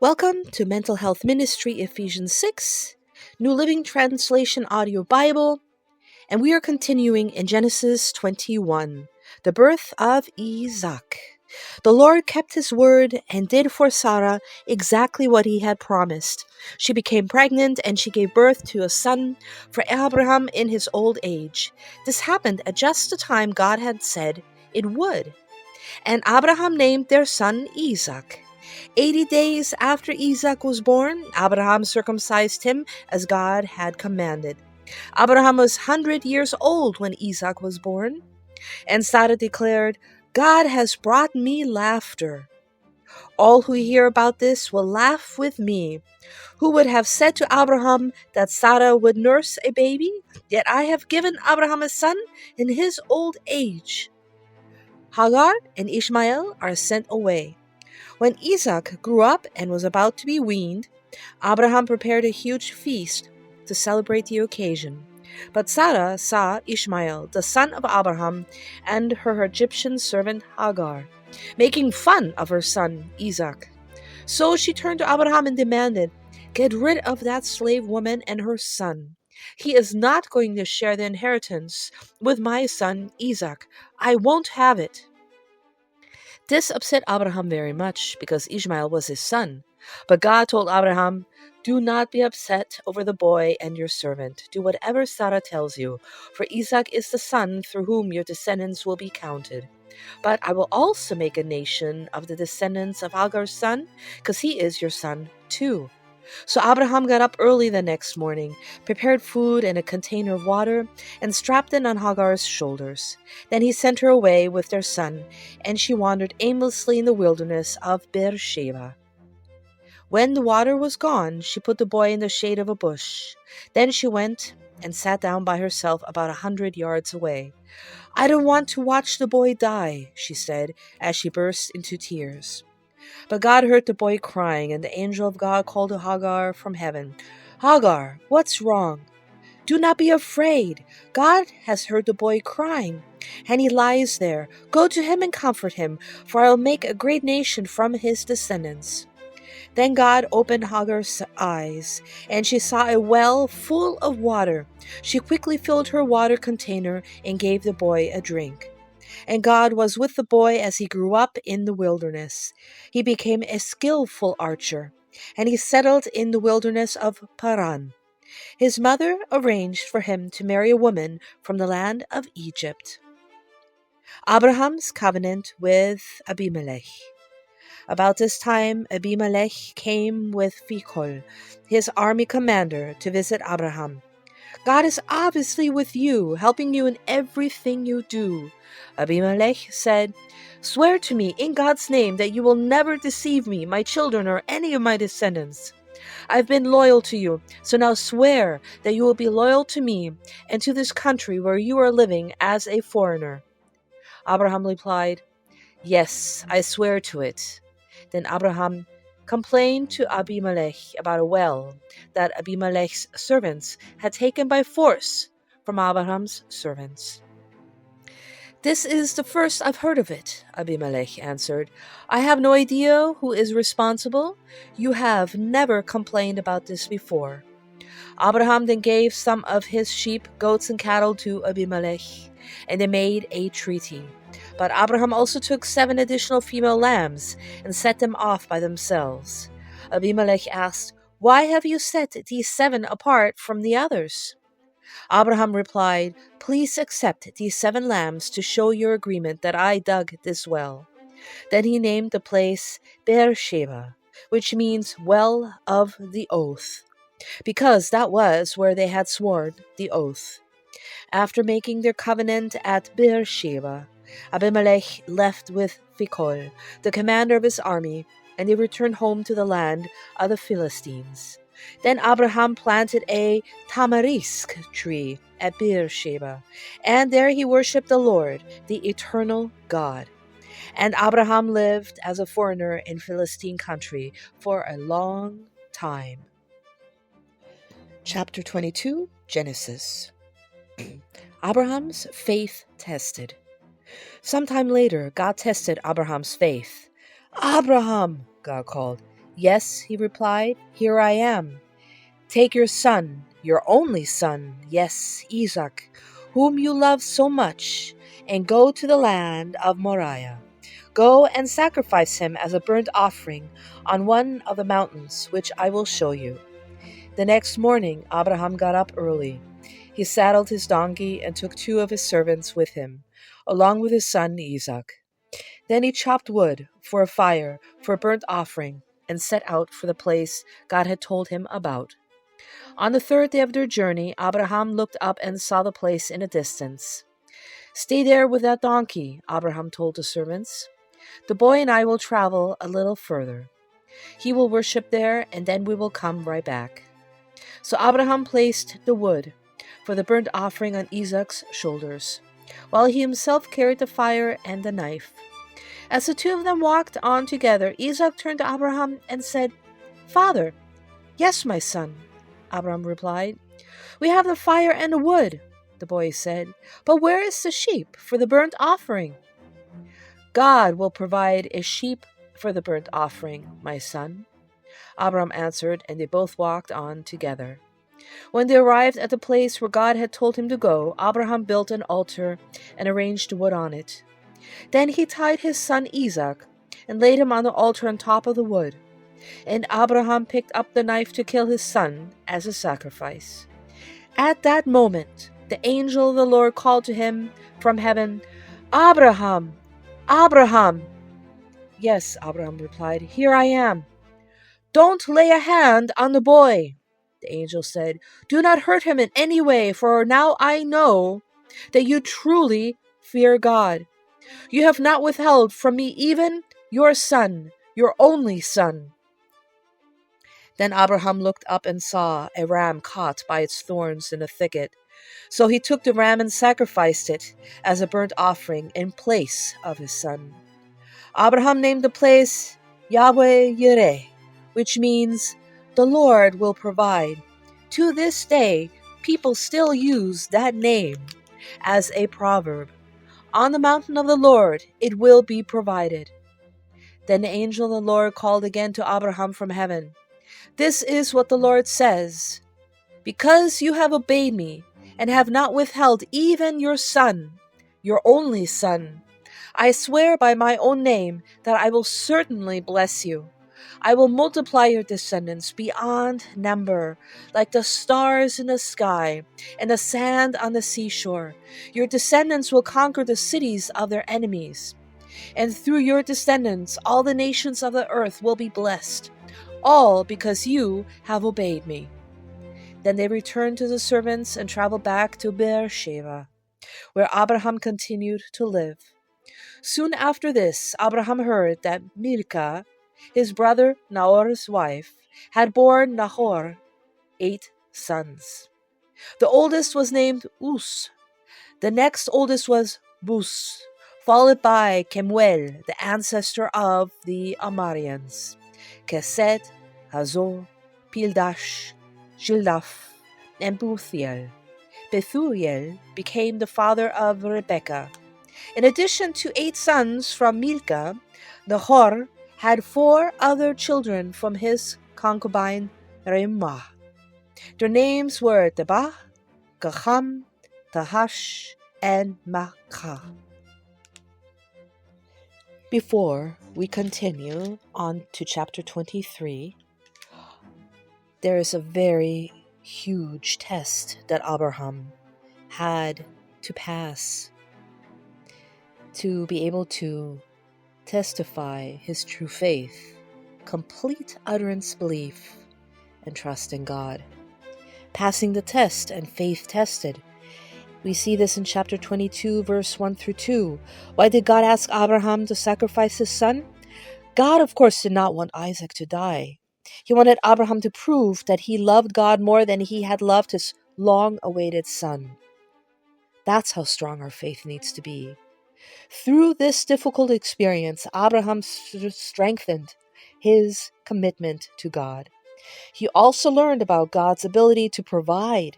Welcome to Mental Health Ministry Ephesians 6, New Living Translation Audio Bible, and we are continuing in Genesis 21, the birth of Isaac. The Lord kept his word and did for Sarah exactly what he had promised. She became pregnant and she gave birth to a son for Abraham in his old age. This happened at just the time God had said it would. And Abraham named their son Isaac. 80 days after Isaac was born, Abraham circumcised him as God had commanded. Abraham was 100 years old when Isaac was born. And Sarah declared, "God has brought me laughter. All who hear about this will laugh with me. Who would have said to Abraham that Sarah would nurse a baby? Yet I have given Abraham a son in his old age." Hagar and Ishmael are sent away. When Isaac grew up and was about to be weaned, Abraham prepared a huge feast to celebrate the occasion. But Sarah saw Ishmael, the son of Abraham, and her Egyptian servant Hagar, making fun of her son Isaac. So she turned to Abraham and demanded, "Get rid of that slave woman and her son. He is not going to share the inheritance with my son Isaac. I won't have it." This upset Abraham very much because Ishmael was his son. But God told Abraham, "Do not be upset over the boy and your servant. Do whatever Sarah tells you, for Isaac is the son through whom your descendants will be counted. But I will also make a nation of the descendants of Hagar's son, because he is your son too." So Abraham got up early the next morning, prepared food and a container of water, and strapped it on Hagar's shoulders. Then he sent her away with their son, and she wandered aimlessly in the wilderness of Beersheba. When the water was gone, she put the boy in the shade of a bush. Then she went and sat down by herself about 100 yards away. "I don't want to watch the boy die," she said, as she burst into tears. But God heard the boy crying, and the angel of God called to Hagar from heaven, "Hagar, what's wrong? Do not be afraid. God has heard the boy crying, and he lies there. Go to him and comfort him, for I will make a great nation from his descendants." Then God opened Hagar's eyes, and she saw a well full of water. She quickly filled her water container and gave the boy a drink. And God was with the boy as he grew up in the wilderness. He became a skillful archer, and he settled in the wilderness of Paran. His mother arranged for him to marry a woman from the land of Egypt. Abraham's covenant with Abimelech. About this time, Abimelech came with Phicol, his army commander, to visit Abraham. "God is obviously with you, helping you in everything you do," Abimelech said. "Swear to me in God's name that you will never deceive me, my children, or any of my descendants. I've been loyal to you, so now swear that you will be loyal to me and to this country where you are living as a foreigner." Abraham replied, "Yes, I swear to it." Then Abraham complained to Abimelech about a well that Abimelech's servants had taken by force from Abraham's servants. "This is the first I've heard of it," Abimelech answered. "I have no idea who is responsible. You have never complained about this before." Abraham then gave some of his sheep, goats, and cattle to Abimelech, and they made a treaty. But Abraham also took 7 additional female lambs and set them off by themselves. Abimelech asked, "Why have you set these 7 apart from the others?" Abraham replied, "Please accept these 7 lambs to show your agreement that I dug this well." Then he named the place Beersheba, which means well of the oath, because that was where they had sworn the oath. After making their covenant at Beersheba, Abimelech left with Phicol, the commander of his army, and they returned home to the land of the Philistines. Then Abraham planted a tamarisk tree at Beersheba, and there he worshipped the Lord, the eternal God. And Abraham lived as a foreigner in Philistine country for a long time. Chapter 22, Genesis. Abraham's faith tested. Sometime later, God tested Abraham's faith. "Abraham," God called. "Yes," he replied, "here I am. Take your son, your only son, yes, Isaac, whom you love so much, and go to the land of Moriah. Go and sacrifice him as a burnt offering on one of the mountains which I will show you." The next morning Abraham got up early. He saddled his donkey and took 2 of his servants with him, along with his son Isaac. Then he chopped wood for a fire for a burnt offering and set out for the place God had told him about. On the 3rd day of their journey, Abraham looked up and saw the place in a distance. "Stay there with that donkey," Abraham told the servants. "The boy and I will travel a little further. He will worship there, and then we will come right back." So Abraham placed the wood for the burnt offering on Isaac's shoulders, while he himself carried the fire and the knife. As the 2 of them walked on together, Isaac turned to Abraham and said, "Father." "Yes, my son," Abraham replied. "We have the fire and the wood," the boy said, "but where is the sheep for the burnt offering?" "God will provide a sheep for the burnt offering, my son," Abraham answered, and they both walked on together. When they arrived at the place where God had told him to go, Abraham built an altar and arranged wood on it. Then he tied his son Isaac and laid him on the altar on top of the wood. And Abraham picked up the knife to kill his son as a sacrifice. At that moment, the angel of the Lord called to him from heaven, "Abraham! Abraham!" "Yes," Abraham replied, "here I am." "Don't lay a hand on the boy," the angel said. "Do not hurt him in any way, for now I know that you truly fear God. You have not withheld from me even your son, your only son." Then Abraham looked up and saw a ram caught by its thorns in a thicket. So he took the ram and sacrificed it as a burnt offering in place of his son. Abraham named the place Yahweh Yireh, which means "the Lord will provide." To this day, people still use that name as a proverb. On the mountain of the Lord it will be provided. Then the angel of the Lord called again to Abraham from heaven. "This is what the Lord says. Because you have obeyed me and have not withheld even your son, your only son, I swear by my own name that I will certainly bless you. I will multiply your descendants beyond number, like the stars in the sky and the sand on the seashore. Your descendants will conquer the cities of their enemies. And through your descendants, all the nations of the earth will be blessed, all because you have obeyed me." Then they returned to the servants and traveled back to Beersheba, where Abraham continued to live. Soon after this, Abraham heard that Milcah, his brother Nahor's wife, had borne Nahor 8 sons. The oldest was named Uz. The next oldest was Bus, followed by Kemuel, the ancestor of the Amarians, Kesed, Hazor, Pildash, Jildaph, and Bethuel. Bethuel became the father of Rebekah. In addition to 8 sons from Milcah, Nahor had 4 other children from his concubine Reumah. Their names were Tebah, Gaham, Tahash, and Maachah. Before we continue on to chapter 23, there is a very huge test that Abraham had to pass to be able to testify his true faith, complete utterance belief, and trust in God. Passing the test and faith tested. We see this in chapter 22, verse 1 through 2. Why did God ask Abraham to sacrifice his son? God, of course, did not want Isaac to die. He wanted Abraham to prove that he loved God more than he had loved his long-awaited son. That's how strong our faith needs to be. Through this difficult experience, Abraham strengthened his commitment to God. He also learned about God's ability to provide.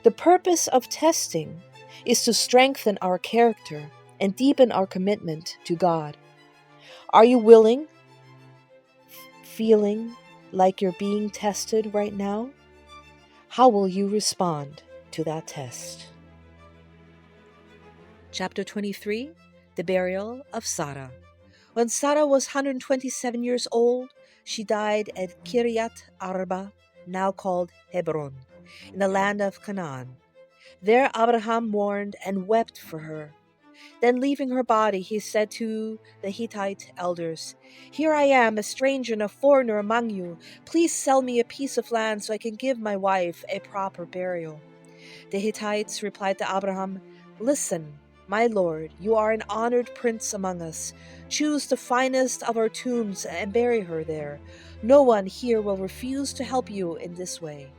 The purpose of testing is to strengthen our character and deepen our commitment to God. Are you willing feeling like you're being tested right now? How will you respond to that test? Chapter 23, The Burial of Sarah. When Sarah was 127 years old, she died at Kiryat Arba, now called Hebron, in the land of Canaan. There Abraham mourned and wept for her. Then leaving her body, he said to the Hittite elders, "Here I am, a stranger and a foreigner among you. Please sell me a piece of land so I can give my wife a proper burial." The Hittites replied to Abraham, "Listen, my lord, you are an honored prince among us. Choose the finest of our tombs and bury her there. No one here will refuse to help you in this way."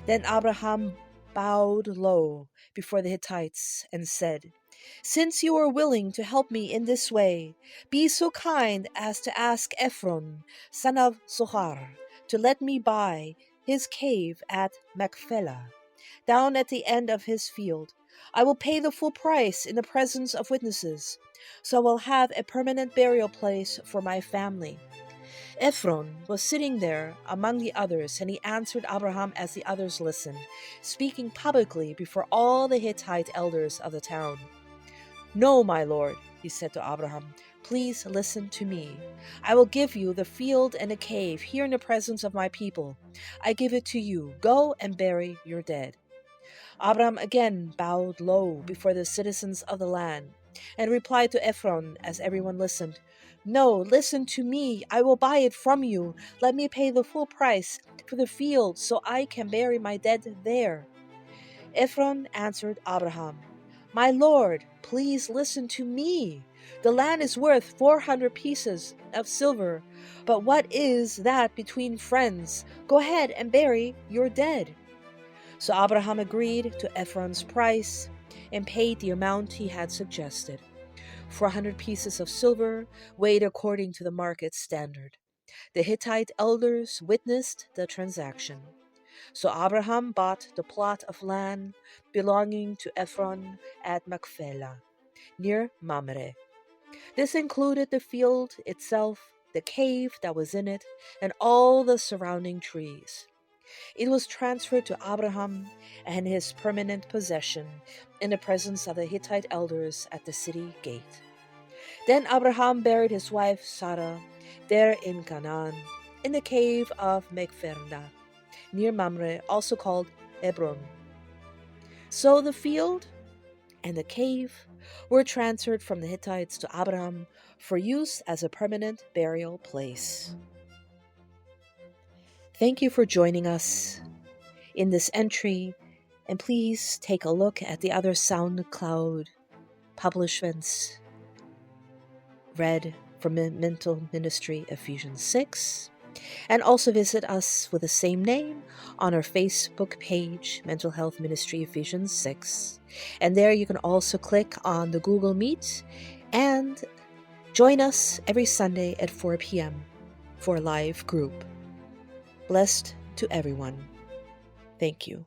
Then Abraham bowed low before the Hittites and said, "Since you are willing to help me in this way, be so kind as to ask Ephron, son of Zohar, to let me buy his cave at Machpelah, down at the end of his field. I will pay the full price in the presence of witnesses, so I will have a permanent burial place for my family." Ephron was sitting there among the others, and he answered Abraham as the others listened, speaking publicly before all the Hittite elders of the town. "No, my lord," he said to Abraham, "please listen to me. I will give you the field and a cave here in the presence of my people. I give it to you. Go and bury your dead." Abraham again bowed low before the citizens of the land and replied to Ephron as everyone listened, "No, listen to me. I will buy it from you. Let me pay the full price for the field so I can bury my dead there." Ephron answered Abraham, "My lord, please listen to me. The land is worth 400 pieces of silver, but what is that between friends? Go ahead and bury your dead." So Abraham agreed to Ephron's price and paid the amount he had suggested, 400 pieces of silver, weighed according to the market standard. The Hittite elders witnessed the transaction. So Abraham bought the plot of land belonging to Ephron at Machpelah, near Mamre. This included the field itself, the cave that was in it, and all the surrounding trees. It was transferred to Abraham and his permanent possession in the presence of the Hittite elders at the city gate. Then Abraham buried his wife Sarah there in Canaan, in the cave of Machpelah, near Mamre, also called Hebron. So the field and the cave were transferred from the Hittites to Abraham for use as a permanent burial place. Thank you for joining us in this entry, and please take a look at the other SoundCloud publishments read from Mental Ministry Ephesians 6, and also visit us with the same name on our Facebook page, Mental Health Ministry Ephesians 6. And there you can also click on the Google Meet and join us every Sunday at 4 p.m. for a live group. Blessed to everyone. Thank you.